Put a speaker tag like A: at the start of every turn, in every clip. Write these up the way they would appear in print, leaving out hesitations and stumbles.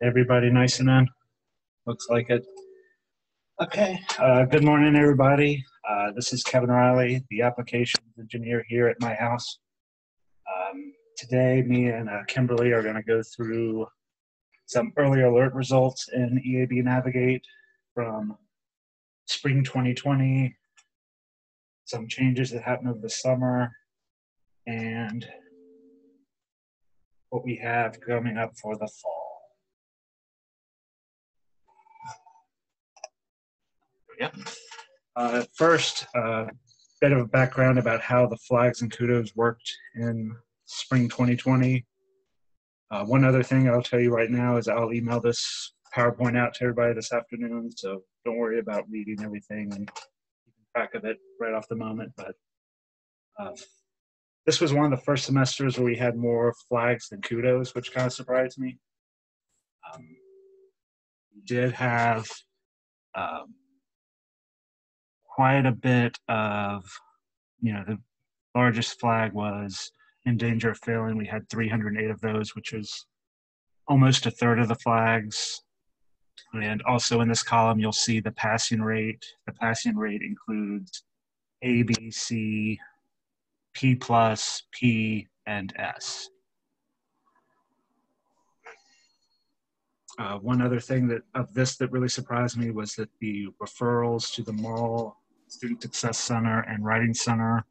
A: Everybody nice and in? Looks like it. Okay. Good morning, everybody. This is Kevin Riley, the applications engineer here at my house. Today, me and Kimberly are going to go through some early alert results in EAB Navigate from spring 2020, some changes that happened over the summer, and what we have coming up for the fall. Yep. First, bit of a background about how the flags and kudos worked in spring 2020. One other thing I'll tell you right now is I'll email this PowerPoint out to everybody this afternoon, so don't worry about reading everything and keeping track of it right off the moment. But this was one of the first semesters where we had more flags than kudos, which kind of surprised me. We did have quite a bit of, the largest flag was in danger of failing. We had 308 of those, which is almost a third of the flags. And also in this column, you'll see the passing rate. The passing rate includes A, B, C, P+, P, and S. One other thing that really surprised me was that the referrals to the Moral Student Success Center and Writing Center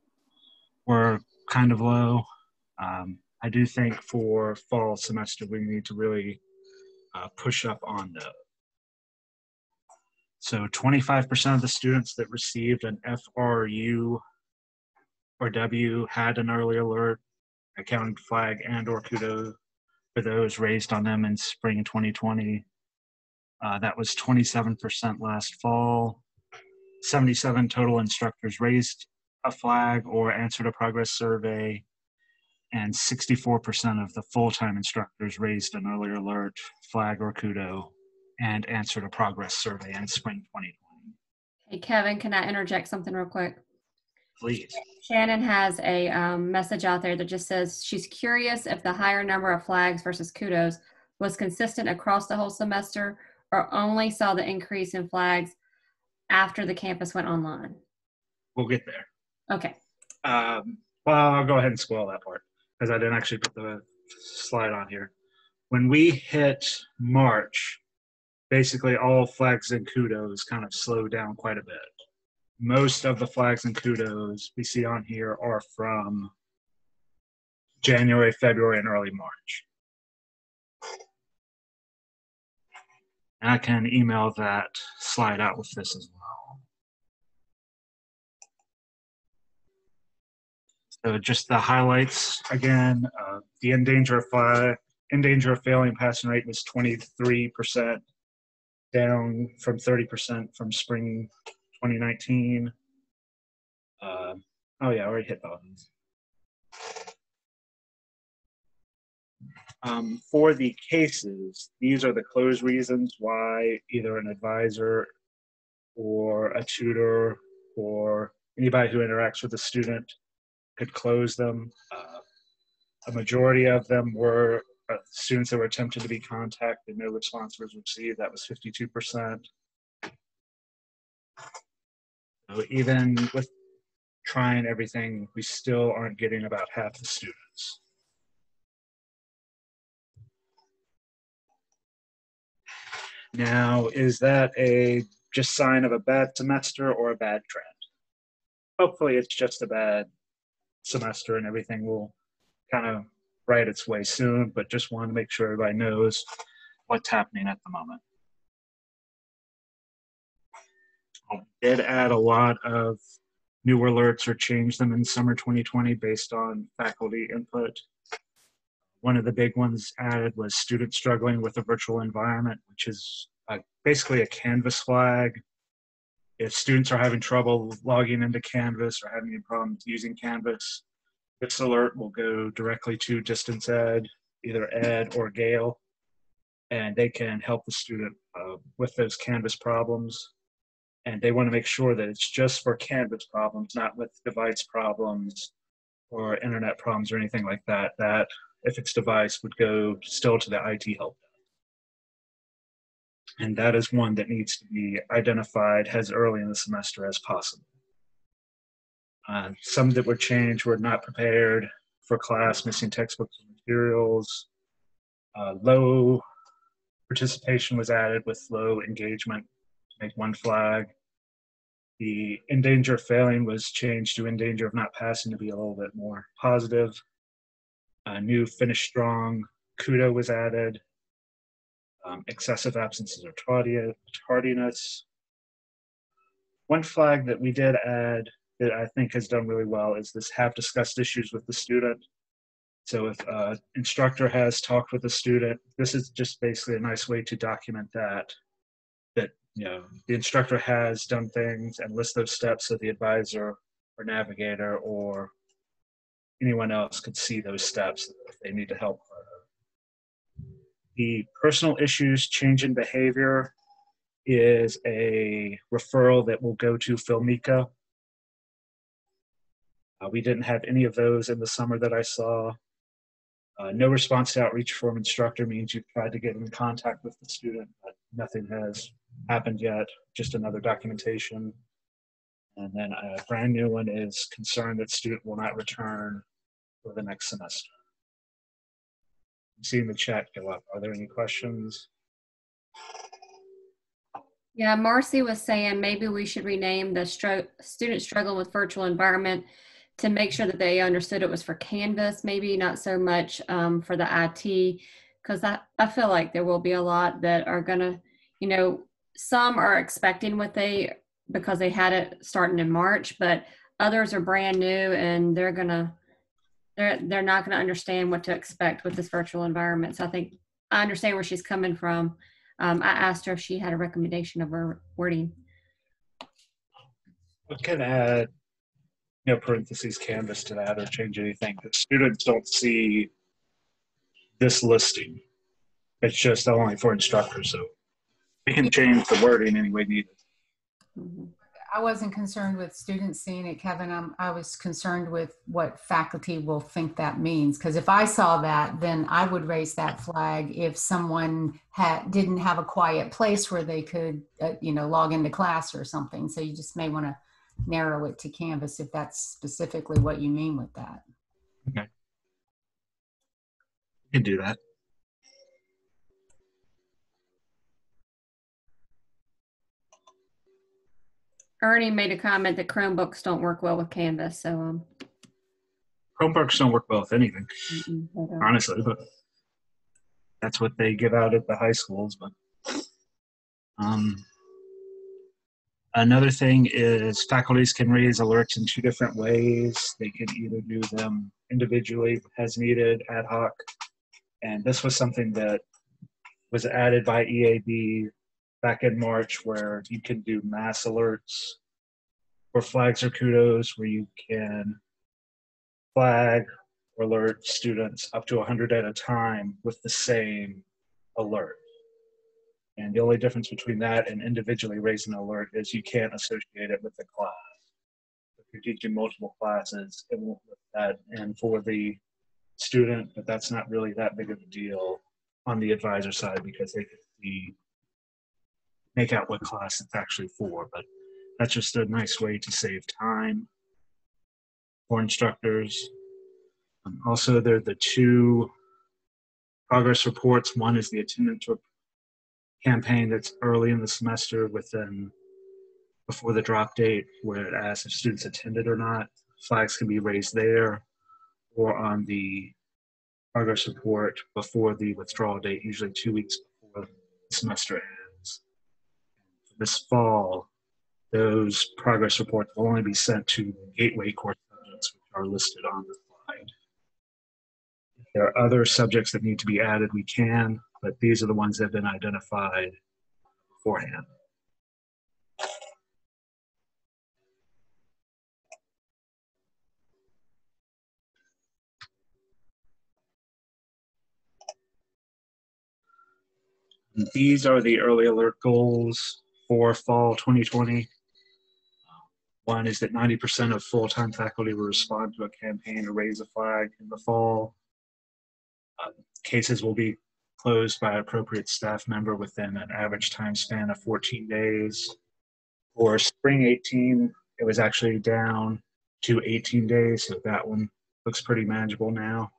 A: were kind of low. I do think for fall semester, we need to really push up on those. So 25% of the students that received an FRU or W had an early alert, accounting flag and or kudos for those raised on them in spring 2020. That was 27% last fall. 77 total instructors raised a flag or answered a progress survey, and 64% of the full-time instructors raised an early alert, flag, or kudo, and answered a progress survey in spring 2020.
B: Hey, Kevin, can I interject something real quick?
A: Please.
B: Shannon has a message out there that just says she's curious if the higher number of flags versus kudos was consistent across the whole semester or only saw the increase in flags after the campus went online.
A: We'll get there.
B: Okay.
A: Well, I'll go ahead and spoil that part because I didn't actually put the slide on here. When we hit March, basically all flags and kudos kind of slowed down quite a bit. Most of the flags and kudos we see on here are from January, February, and early March. And I can email that slide out with this as well. So just the highlights again, the in danger of failing passing rate was 23%, down from 30% from spring 2019. Oh yeah, I already hit those. For the cases, these are the closed reasons why either an advisor or a tutor or anybody who interacts with a student could close them. A majority of them were students that were attempted to be contacted, no response was received. That was 52%. So even with trying everything, we still aren't getting about half the students. Now, is that a just sign of a bad semester or a bad trend? Hopefully it's just a bad semester and everything will kind of right its way soon, but just want to make sure everybody knows what's happening at the moment. I did add a lot of new alerts or change them in summer 2020 based on faculty input. One of the big ones added was students struggling with a virtual environment, which is basically a Canvas flag. If students are having trouble logging into Canvas or having any problems using Canvas, this alert will go directly to Distance Ed, either Ed or Gale, and they can help the student with those Canvas problems. And they want to make sure that it's just for Canvas problems, not with device problems or internet problems or anything like that, that if it's device would go still to the IT help desk. And that is one that needs to be identified as early in the semester as possible. Some that were changed were not prepared for class, missing textbooks and materials. Low participation was added with low engagement to make one flag. The in danger of failing was changed to in danger of not passing to be a little bit more positive. A new finish strong kudo was added. Excessive absences or tardiness. One flag that we did add that I think has done really well is this have discussed issues with the student. So if an instructor has talked with a student, this is just basically a nice way to document that the instructor has done things and list those steps so the advisor or navigator or anyone else could see those steps if they need to help. The personal issues, change in behavior is a referral that will go to Filmica. We didn't have any of those in the summer that I saw. No response to outreach from instructor means you've tried to get in contact with the student, but nothing has happened yet, just another documentation. And then a brand new one is concern that student will not return for the next semester. I'm seeing the chat go up. Are there any questions?
B: Yeah, Marcy was saying maybe we should rename the student struggling with virtual environment to make sure that they understood it was for Canvas, maybe not so much for the IT, because I feel like there will be a lot that are gonna, some are expecting because they had it starting in March, but others are brand new and they're not gonna understand what to expect with this virtual environment. So I think I understand where she's coming from. I asked her if she had a recommendation of her wording.
A: We can add parentheses Canvas to that or change anything. The students don't see this listing. It's just only for instructors, so we can change the wording any way needed.
B: Mm-hmm.
C: I wasn't concerned with students seeing it, Kevin. I was concerned with what faculty will think that means. Because if I saw that, then I would raise that flag if someone didn't have a quiet place where they could, log into class or something. So you just may want to narrow it to Canvas if that's specifically what you mean with that.
A: Okay. You can do that.
B: Ernie made a comment that Chromebooks don't work well with Canvas, so
A: Chromebooks don't work well with anything, honestly, but that's what they give out at the high schools. But another thing is faculties can raise alerts in two different ways. They can either do them individually as needed, ad hoc, and this was something that was added by EAB back in March, where you can do mass alerts for flags or kudos, where you can flag or alert students up to 100 at a time with the same alert. And the only difference between that and individually raising an alert is you can't associate it with the class. If you're teaching multiple classes, it won't put that in for the student, but that's not really that big of a deal on the advisor side because they can make out what class it's actually for. But that's just a nice way to save time for instructors. Also, there are the two progress reports. One is the attendance campaign that's early in the semester before the drop date, where it asks if students attended or not. Flags can be raised there or on the progress report before the withdrawal date, usually 2 weeks before the semester ends. This fall, those progress reports will only be sent to gateway course subjects, which are listed on the slide. If there are other subjects that need to be added, we can, but these are the ones that have been identified beforehand. And these are the early alert goals for fall 2020. One is that 90% of full-time faculty will respond to a campaign to raise a flag in the fall. Cases will be closed by an appropriate staff member within an average time span of 14 days. For spring 18, it was actually down to 18 days, so that one looks pretty manageable now.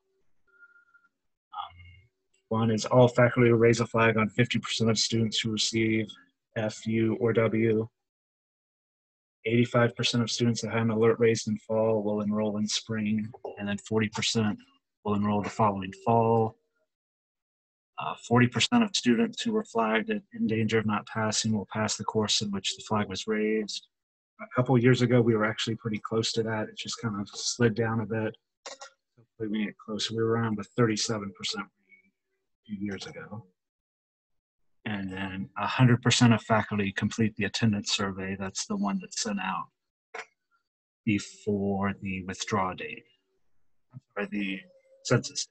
A: One is all faculty will raise a flag on 50% of students who receive F, U, or W. 85% of students that had an alert raised in fall will enroll in spring, and then 40% will enroll the following fall. 40% of students who were flagged in danger of not passing will pass the course in which the flag was raised. A couple of years ago, we were actually pretty close to that. It just kind of slid down a bit. Hopefully we get close. We were around the 37% a few years ago. And then 100% of faculty complete the attendance survey. That's the one that's sent out before the withdraw date, or the census date.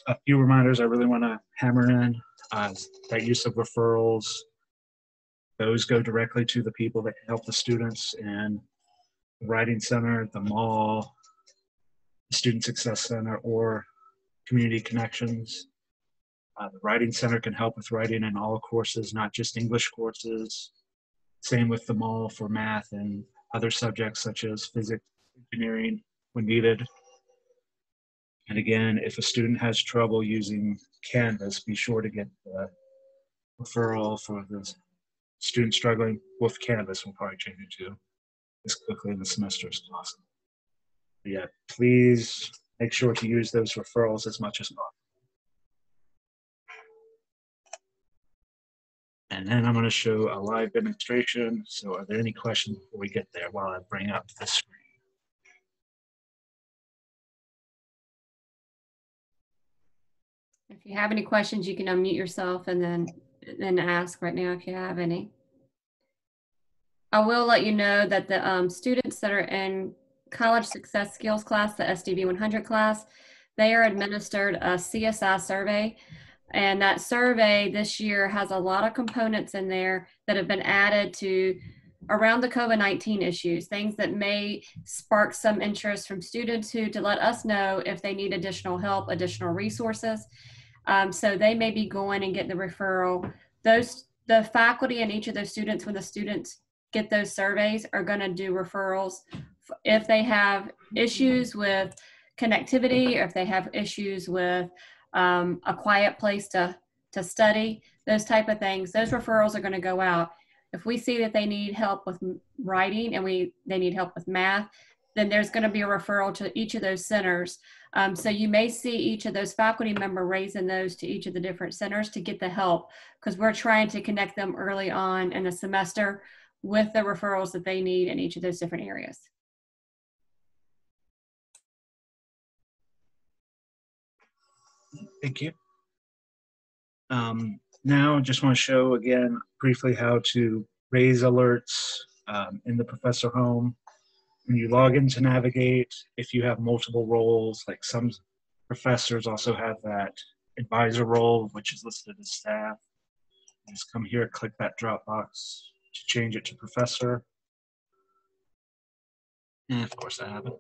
A: A few reminders I really want to hammer in. That use of referrals, those go directly to the people that can help the students in the Writing Center, the mall, the Student Success Center, or Community Connections. The Writing Center can help with writing in all courses, not just English courses. Same with the mall for math and other subjects such as physics, engineering when needed. And again, if a student has trouble using Canvas, be sure to get the referral for the student struggling with Canvas. We'll probably change it to as quickly in the semester as possible. But yeah, please make sure to use those referrals as much as possible. And then I'm going to show a live demonstration. So are there any questions before we get there while I bring up the screen?
B: If you have any questions, you can unmute yourself and then ask right now if you have any. I will let you know that the students that are in College Success Skills class, the SDV 100 class, they are administered a CSI survey. And that survey this year has a lot of components in there that have been added to around the COVID-19 issues, things that may spark some interest from students to let us know if they need additional help, additional resources. So they may be going and get the referral. The faculty and each of those students, when the students get those surveys, are going to do referrals if they have issues with connectivity, or if they have issues with a quiet place to study, those type of things. Those referrals are going to go out. If we see that they need help with writing and they need help with math, then there's going to be a referral to each of those centers. So you may see each of those faculty member raising those to each of the different centers to get the help, because we're trying to connect them early on in the semester with the referrals that they need in each of those different areas.
A: Thank you. Now, just want to show again briefly how to raise alerts in the professor home. When you log into Navigate, if you have multiple roles, like some professors also have that advisor role, which is listed as staff. Just come here, click that drop box to change it to professor. And of course I have it.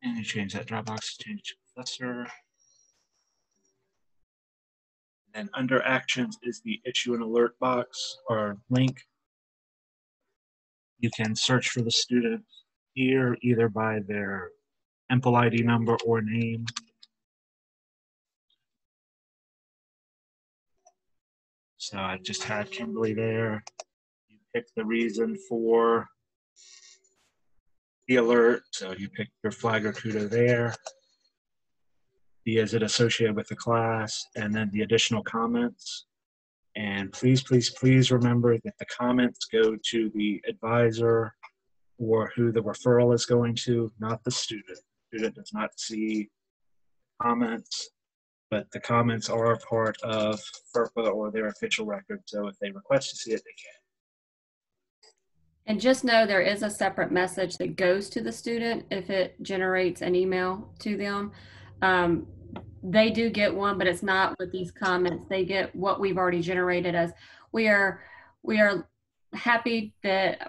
A: And you change that drop box to change to professor. And under actions is the issue an alert box or link. You can search for the student here either by their MPL ID number or name. So I just had Kimberly there. You pick the reason for the alert. So you pick your flag or CUDA there. Is it associated with the class? And then the additional comments. And please, please, please remember that the comments go to the advisor or who the referral is going to, not the student. The student does not see comments, but the comments are a part of FERPA or their official record. So if they request to see it, they can.
B: And just know there is a separate message that goes to the student if it generates an email to them. they do get one, but it's not with these comments. They get what we've already generated as we are happy that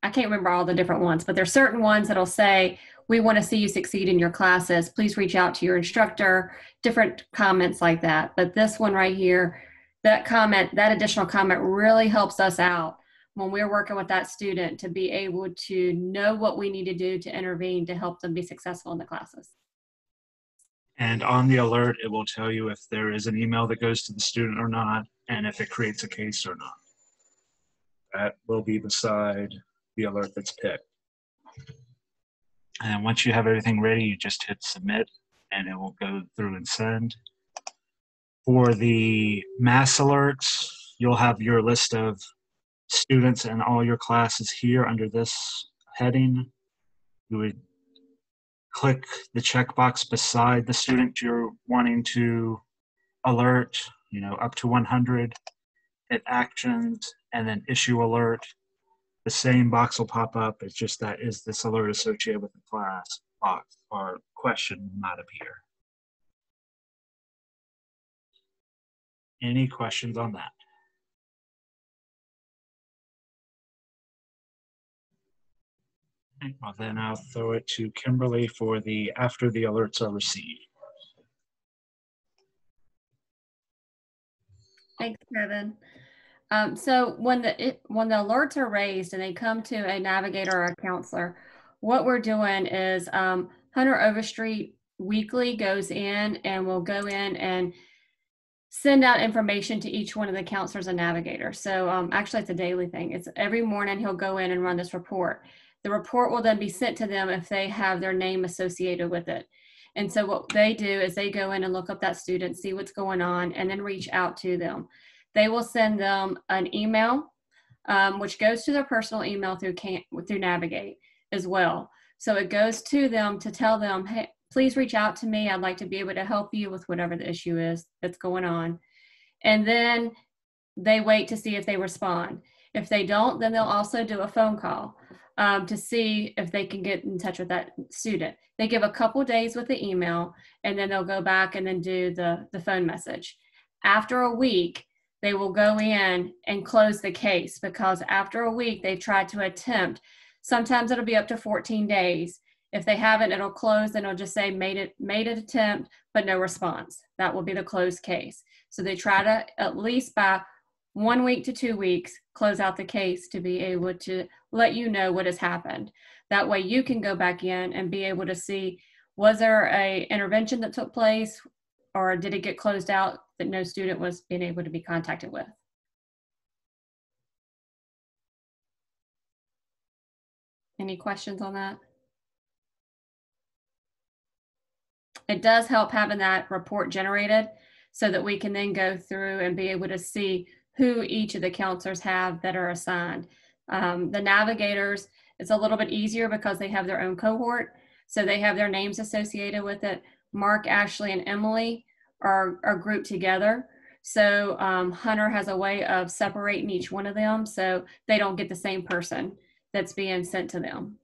B: I can't remember all the different ones, but there's certain ones that'll say, we want to see you succeed in your classes. Please reach out to your instructor, different comments like that. But this one right here, that comment, that additional comment really helps us out when we're working with that student to be able to know what we need to do to intervene to help them be successful in the classes.
A: And on the alert, it will tell you if there is an email that goes to the student or not, and if it creates a case or not. That will be beside the alert that's picked. And once you have everything ready, you just hit submit and it will go through and send. For the mass alerts, you'll have your list of students and all your classes here under this heading. You would click the checkbox beside the student you're wanting to alert, up to 100, hit actions, and then issue alert. The same box will pop up. It's just that is this alert associated with the class box or question will not appear. Any questions on that? Well, then I'll throw it to Kimberly for the after the alerts are received.
B: Thanks, Kevin. So when the alerts are raised and they come to a navigator or a counselor, what we're doing is Hunter Overstreet weekly goes in and will go in and send out information to each one of the counselors and navigators. So actually it's a daily thing. It's every morning he'll go in and run this report. The report will then be sent to them if they have their name associated with it. And so what they do is they go in and look up that student, see what's going on, and then reach out to them. They will send them an email, which goes to their personal email through Navigate as well. So it goes to them to tell them, hey, please reach out to me. I'd like to be able to help you with whatever the issue is that's going on. And then they wait to see if they respond. If they don't, then they'll also do a phone call to see if they can get in touch with that student. They give a couple days with the email, and then they'll go back and then do the phone message. After a week, they will go in and close the case, because after a week, they've tried to attempt. Sometimes it'll be up to 14 days. If they haven't, it'll close, and it'll just say made an attempt, but no response. That will be the closed case. So they try to, at least by 1 week to 2 weeks, close out the case to be able to let you know what has happened. That way you can go back in and be able to see, was there a intervention that took place, or did it get closed out that no student was being able to be contacted with? Any questions on that? It does help having that report generated so that we can then go through and be able to see who each of the counselors have that are assigned. The navigators, it's a little bit easier because they have their own cohort. So they have their names associated with it. Mark, Ashley, and Emily are grouped together. So Hunter has a way of separating each one of them so they don't get the same person that's being sent to them.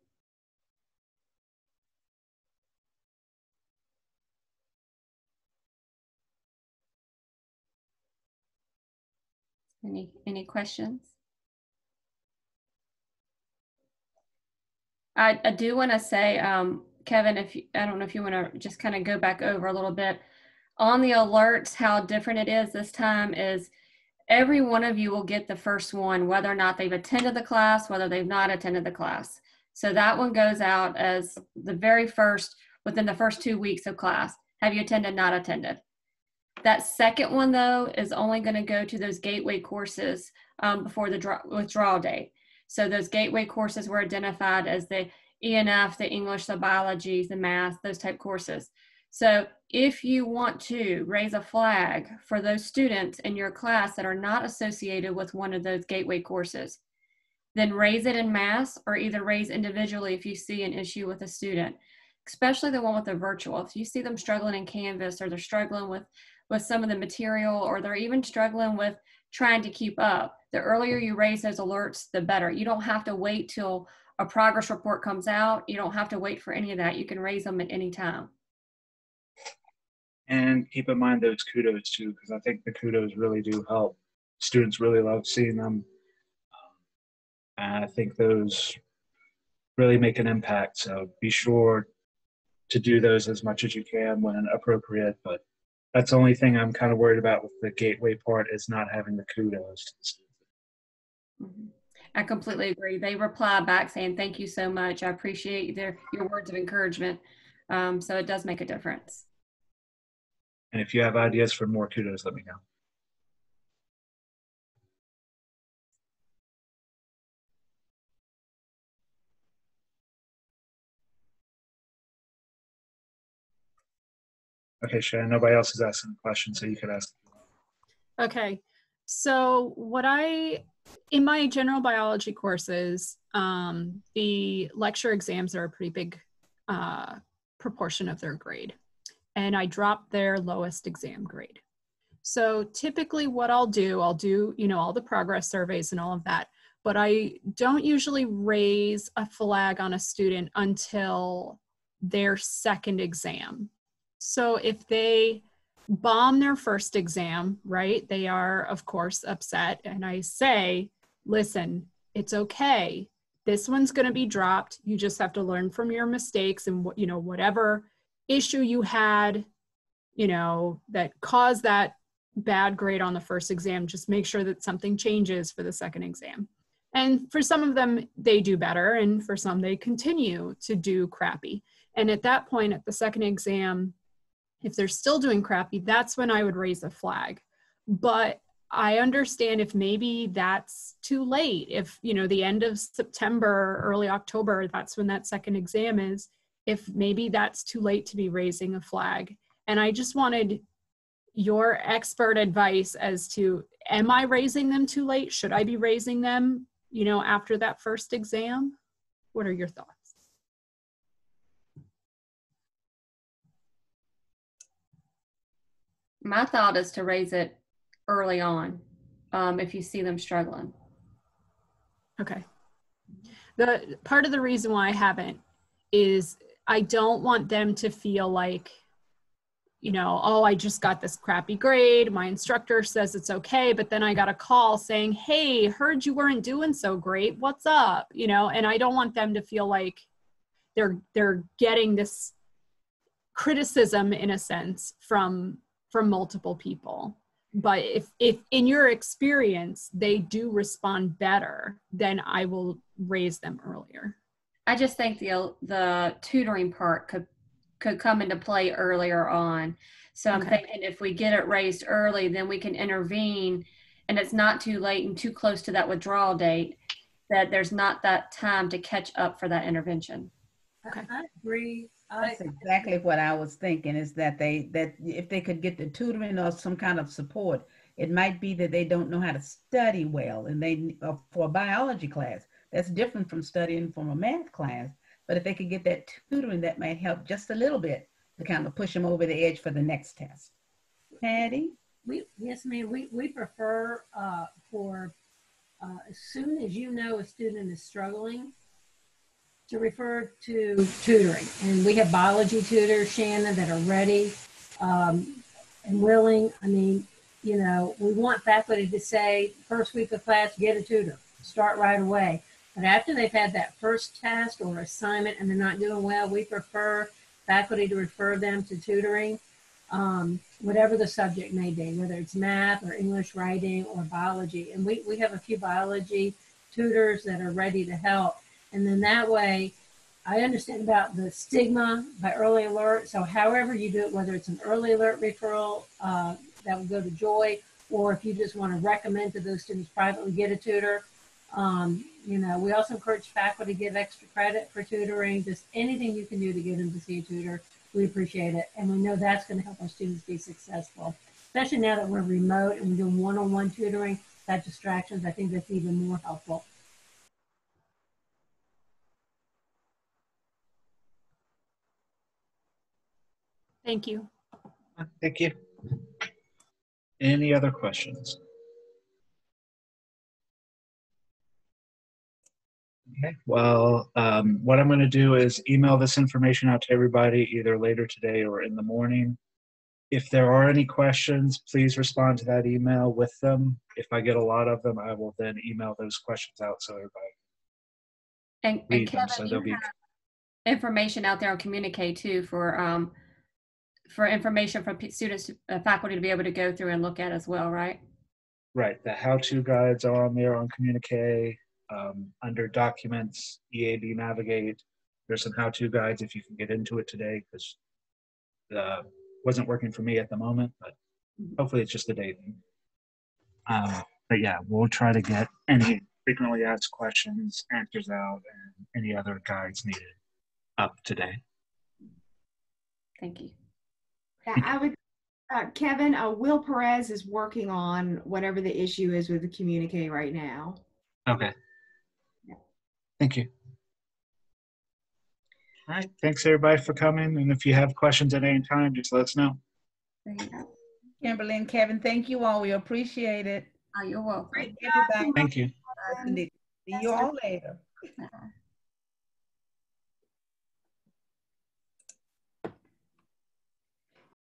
B: Any questions? I do want to say, Kevin, I don't know if you want to just kind of go back over a little bit on the alerts. How different it is this time is every one of you will get the first one, whether or not they've attended the class, whether they've not attended the class. So that one goes out as the very first, within the first 2 weeks of class. Have you attended, not attended? That second one, though, is only going to go to those gateway courses before the withdrawal date. So those gateway courses were identified as the ENF, the English, the biology, the math, those type courses. So if you want to raise a flag for those students in your class that are not associated with one of those gateway courses, then raise it in mass, or either raise individually if you see an issue with a student, especially the one with the virtual. If you see them struggling in Canvas, or they're struggling with some of the material, or they're even struggling with trying to keep up, the earlier you raise those alerts, the better. You don't have to wait till a progress report comes out. You don't have to wait for any of that. You can raise them at any time.
A: And And keep in mind those kudos too, because I think the kudos really do help. Students really love seeing them. And I think those really make an impact. So be sure to do those as much as you can when appropriate. But that's the only thing I'm kind of worried about with the gateway part is not having the kudos.
B: I completely agree. They reply back saying, thank you so much. I appreciate your words of encouragement. So it does make a difference.
A: And if you have ideas for more kudos, let me know. Okay, Shannon, nobody else is asking a question, so you could ask.
D: Okay, so in my general biology courses, the lecture exams are a pretty big proportion of their grade. And I dropped their lowest exam grade. So typically what I'll do, all the progress surveys and all of that, but I don't usually raise a flag on a student until their second exam. So if they bomb their first exam, right, they are of course upset, and I say, listen, it's okay. This one's going to be dropped. You just have to learn from your mistakes, and whatever issue you had, that caused that bad grade on the first exam, just make sure that something changes for the second exam. And for some of them, they do better, and for some, they continue to do crappy. And at that point, at the second exam, if they're still doing crappy, that's when I would raise a flag. But I understand if maybe that's too late, if, the end of September, early October, that's when that second exam is, if maybe that's too late to be raising a flag. And I just wanted your expert advice as to, am I raising them too late? Should I be raising them, after that first exam? What are your thoughts?
B: My thought is to raise it early on, if you see them struggling.
D: Okay. The part of the reason why I haven't is I don't want them to feel like, oh, I just got this crappy grade. My instructor says it's okay, but then I got a call saying, hey, heard you weren't doing so great. What's up? And I don't want them to feel like they're getting this criticism, in a sense, from multiple people. But if in your experience they do respond better, then I will raise them earlier.
B: I just think the tutoring part could come into play earlier on. So I'm thinking if we get it raised early, then we can intervene, and it's not too late and too close to that withdrawal date that there's not that time to catch up for that intervention.
D: Okay.
E: I agree.
F: That's exactly what I was thinking, is that if they could get the tutoring or some kind of support, it might be that they don't know how to study well, and for a biology class, that's different from studying from a math class. But if they could get that tutoring, that might help just a little bit to kind of push them over the edge for the next test. Patty?
E: Yes, ma'am. We prefer as soon as a student is struggling, to refer to tutoring. And we have biology tutors, Shannon, that are ready and willing. I mean, we want faculty to say, first week of class, get a tutor, start right away. But after they've had that first test or assignment and they're not doing well, we prefer faculty to refer them to tutoring, whatever the subject may be, whether it's math or English writing or biology. And we have a few biology tutors that are ready to help. And then that way, I understand about the stigma by early alert. So however you do it, whether it's an early alert referral that will go to Joy, or if you just want to recommend to those students privately get a tutor. We also encourage faculty to give extra credit for tutoring. Just anything you can do to get them to see a tutor, we appreciate it. And we know that's going to help our students be successful, especially now that we're remote and we're doing one-on-one tutoring, that distractions, I think that's even more helpful.
D: Thank you.
A: Thank you. Any other questions? Okay, well, what I'm going to do is email this information out to everybody either later today or in the morning. If there are any questions, please respond to that email with them. If I get a lot of them, I will then email those questions out so everybody
B: And
A: read
B: Kevin,
A: them. So
B: you
A: they'll be
B: have information out there on Communicate too for information for students, faculty to be able to go through and look at as well, right?
A: right. The how-to guides are on there on Communicate. Under Documents, EAB Navigate. There's some how-to guides if you can get into it today, because wasn't working for me at the moment, but hopefully it's just a day thing. But yeah, we'll try to get any frequently asked questions, answers out, and any other guides needed up today.
B: Thank you.
G: Yeah, I would, Kevin, Will Perez is working on whatever the issue is with the communique right now.
A: Okay.
G: Yeah.
A: Thank you. All right. Thanks everybody for coming. And if you have questions at any time, just let us know.
B: There you go.
F: Kimberly and Kevin, thank you all. We appreciate it.
B: Oh, you're welcome.
F: Everybody.
A: Thank you.
F: See you all later.
B: Bye.